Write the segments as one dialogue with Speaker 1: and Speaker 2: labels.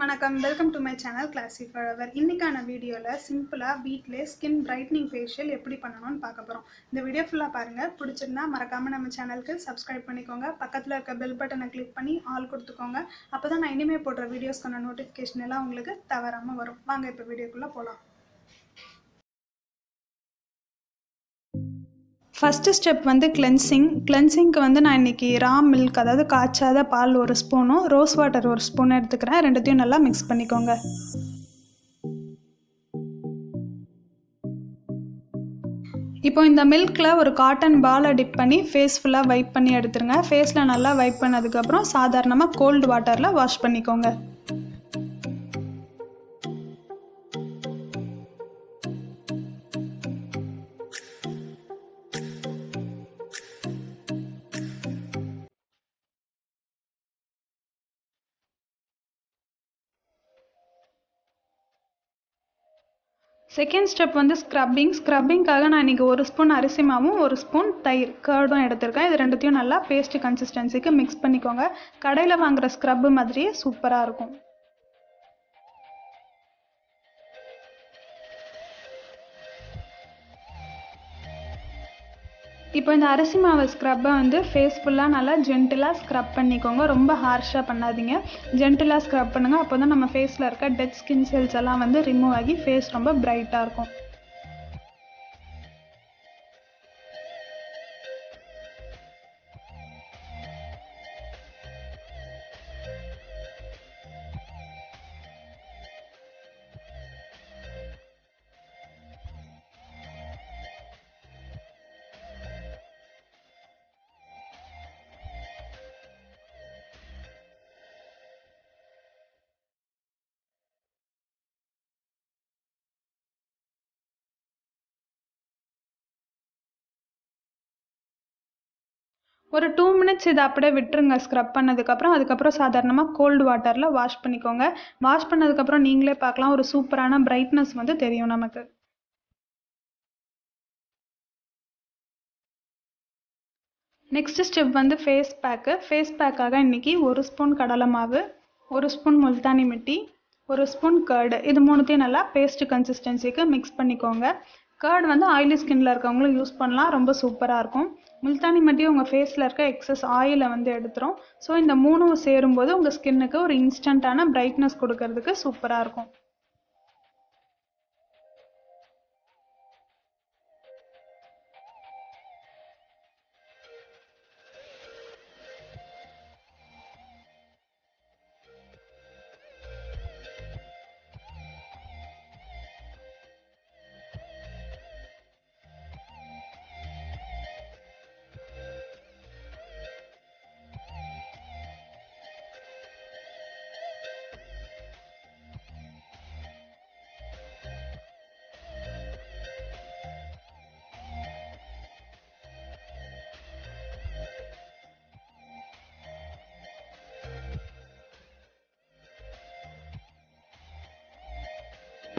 Speaker 1: வணக்கம், welcome to my channel classy forever. இன்னைக்கான வீடியோவில் சிம்பிளாக வீட்டிலே ஸ்கின் பிரைட்னிங் ஃபேஷியல் எப்படி பண்ணணும்னு பார்க்க போகிறோம். இந்த வீடியோ ஃபுல்லாக பாருங்கள். பிடிச்சிருந்தா மறக்காமல் நம்ம சேனலுக்கு சப்ஸ்கிரைப் பண்ணிக்கோங்க. பக்கத்தில் இருக்க பெல் பட்டனை கிளிக் பண்ணி ஆல் கொடுத்துக்கோங்க. அப்போ தான் நான் இனிமேல் போடுற வீடியோஸ்க்கான நோட்டிஃபிகேஷன் எல்லாம் உங்களுக்கு தவறாமல் வரும். வாங்க இப்போ வீடியோக்குள்ளே போகலாம். ஃபஸ்ட்டு ஸ்டெப் வந்து கிளென்சிங்க்கு வந்து நான் இன்றைக்கி ரா மில்க், அதாவது காய்ச்சாத பால் ஒரு ஸ்பூனும் ரோஸ் வாட்டர் ஒரு ஸ்பூன் எடுத்துக்கிறேன். ரெண்டுத்தையும் நல்லா மிக்ஸ் பண்ணிக்கோங்க. இப்போ இந்த மில்கில் ஒரு காட்டன் பாலை டிப் பண்ணி ஃபேஸ் ஃபுல்லாக வைப் பண்ணி எடுத்துருங்க. ஃபேஸில் நல்லா வைப் பண்ணதுக்கப்புறம் சாதாரணமாக கோல்டு வாட்டரில் வாஷ் பண்ணிக்கோங்க. செகண்ட் ஸ்டெப் வந்து ஸ்க்ரப்பிங்காக நான் இன்றைக்கி ஒரு ஸ்பூன் அரிசி மாவும் ஒரு ஸ்பூன் தயிர் கர்டும் எடுத்திருக்கேன். இது ரெண்டுத்தையும் நல்லா பேஸ்ட் கன்சிஸ்டன்சிக்கு மிக்ஸ் பண்ணிக்கோங்க. கடையில் வாங்குகிற ஸ்க்ரப்பு மாதிரியே சூப்பராக இருக்கும். இப்போ இந்த அரிசி மாவு ஸ்க்ரப்பை வந்து ஃபேஸ் ஃபுல்லாக நல்லா ஜென்டிலாக ஸ்க்ரப் பண்ணிக்கோங்க. ரொம்ப ஹார்ஷாக பண்ணாதீங்க, ஜென்டிலாக ஸ்க்ரப் பண்ணுங்கள். அப்போ தான் நம்ம ஃபேஸில் இருக்க டெட் ஸ்கின் செல்ஸ் எல்லாம் வந்து ரிமூவ் ஆகி ஃபேஸ் ரொம்ப பிரைட்டாக இருக்கும். ஒரு 2 மினிட்ஸ் இதை அப்படியே விட்டுருங்க ஸ்க்ரப் பண்ணதுக்கப்புறம். அதுக்கப்புறம் சாதாரணமாக கோல்டு வாட்டரில் வாஷ் பண்ணிக்கோங்க. வாஷ் பண்ணதுக்கப்புறம் நீங்களே பார்க்கலாம், ஒரு சூப்பரான பிரைட்னஸ் வந்து தெரியும் நமக்கு. நெக்ஸ்ட் ஸ்டெப் வந்து ஃபேஸ் பேக்காக இன்றைக்கி ஒரு ஸ்பூன் கடலை மாவு, ஒரு ஸ்பூன் முல்தானி மிட்டி, ஒரு ஸ்பூன் கர்டு, இது மூணுத்தையும் நல்லா பேஸ்ட் கன்சிஸ்டன்சிக்கு மிக்ஸ் பண்ணிக்கோங்க. கர்டு வந்து ஆயிலி ஸ்கின்ல இருக்கவங்களும் யூஸ் பண்ணலாம், ரொம்ப சூப்பராக இருக்கும். முல்தானி மட்டி உங்கள் ஃபேஸில் இருக்க எக்ஸஸ் ஆயிலை வந்து எடுத்துரும். ஸோ இந்த மூணும் சேரும்போது உங்கள் ஸ்கின்னுக்கு ஒரு இன்ஸ்டண்ட்டான பிரைட்னஸ் கொடுக்கறதுக்கு சூப்பராக இருக்கும்.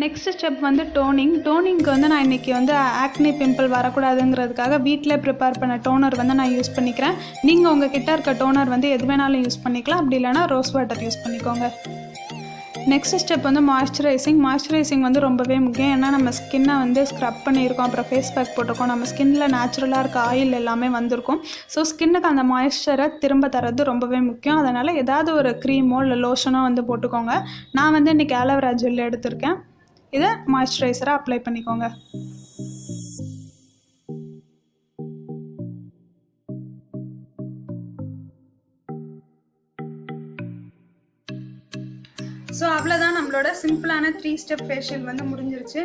Speaker 1: நெக்ஸ்ட் ஸ்டெப் வந்து டோனிங்க்கு வந்து நான் இன்றைக்கி வந்து ஆக்னி பிம்பிள் வரக்கூடாதுங்கிறதுக்காக வீட்டிலே ப்ரிப்பேர் பண்ண டோனர் வந்து நான் யூஸ் பண்ணிக்கிறேன். நீங்கள் உங்கள் கிட்ட இருக்க டோனர் வந்து எது வேணாலும் யூஸ் பண்ணிக்கலாம், அப்படி இல்லைனா ரோஸ் வாட்டர் யூஸ் பண்ணிக்கோங்க. நெக்ஸ்ட் ஸ்டெப் வந்து மாய்ஸ்சரைசிங் வந்து ரொம்பவே முக்கியம். ஏன்னா நம்ம ஸ்கின்னை வந்து ஸ்க்ரப் பண்ணியிருக்கோம், அப்புறம் ஃபேஸ் பேக் போட்டிருக்கோம், நம்ம ஸ்கின்னில் நேச்சுரலாக இருக்க ஆயில் எல்லாமே வந்திருக்கும். ஸோ ஸ்கின்னுக்கு அந்த மாய்ஸ்சரை திரும்ப தரது ரொம்பவே முக்கியம். அதனால் ஏதாவது ஒரு க்ரீமோ இல்லை லோஷனோ வந்து போட்டுக்கோங்க. நான் வந்து இன்றைக்கி ஆலோவேரா ஜெல் எடுத்திருக்கேன். இதை மாய்ஸ்சரைசராக அப்ளை பண்ணிக்கோங்க. ஸோ அவ்வளோதான், நம்மளோட சிம்பிளான 3 ஸ்டெப் ஃபேஷியல் வந்து முடிஞ்சிருச்சு.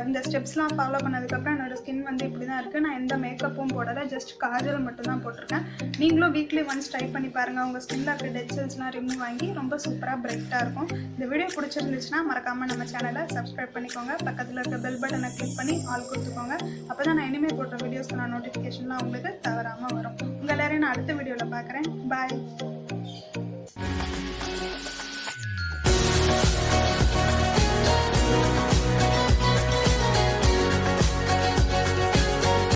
Speaker 1: இந்த ஸ்டெப்ஸ்லாம் ஃபாலோ பண்ணதுக்கப்புறம் என்னோடய ஸ்கின் வந்து இப்படி தான் இருக்குது. நான் எந்த மேக்கப்பும் போடலை, ஜஸ்ட் காஜல் மட்டும் தான் போட்டிருக்கேன். நீங்களும் வீக்லி ஒன்ஸ் ட்ரை பண்ணி பாருங்கள். உங்கள் ஸ்கின்னில் இருக்க டெட் செல்ஸ்லாம் ரிமூவ் ஆகி ரொம்ப சூப்பராக பிரைட்டாக இருக்கும். இந்த வீடியோ பிடிச்சிருந்துச்சுன்னா மறக்காமல் நம்ம சேனலை சப்ஸ்கிரைப் பண்ணிக்கோங்க. பக்கத்தில் இருக்க பெல் பட்டனை கிளிக் பண்ணி ஆல் கொடுத்துக்கோங்க. அப்போ தான் நான் இனிமேல் போடுற வீடியோஸ்க்கான நோட்டிஃபிகேஷன்லாம் உங்களுக்கு தவறாமல் வரும். உங்கள் எல்லாரையும் நான் அடுத்த வீடியோவில் பார்க்குறேன். பாய்.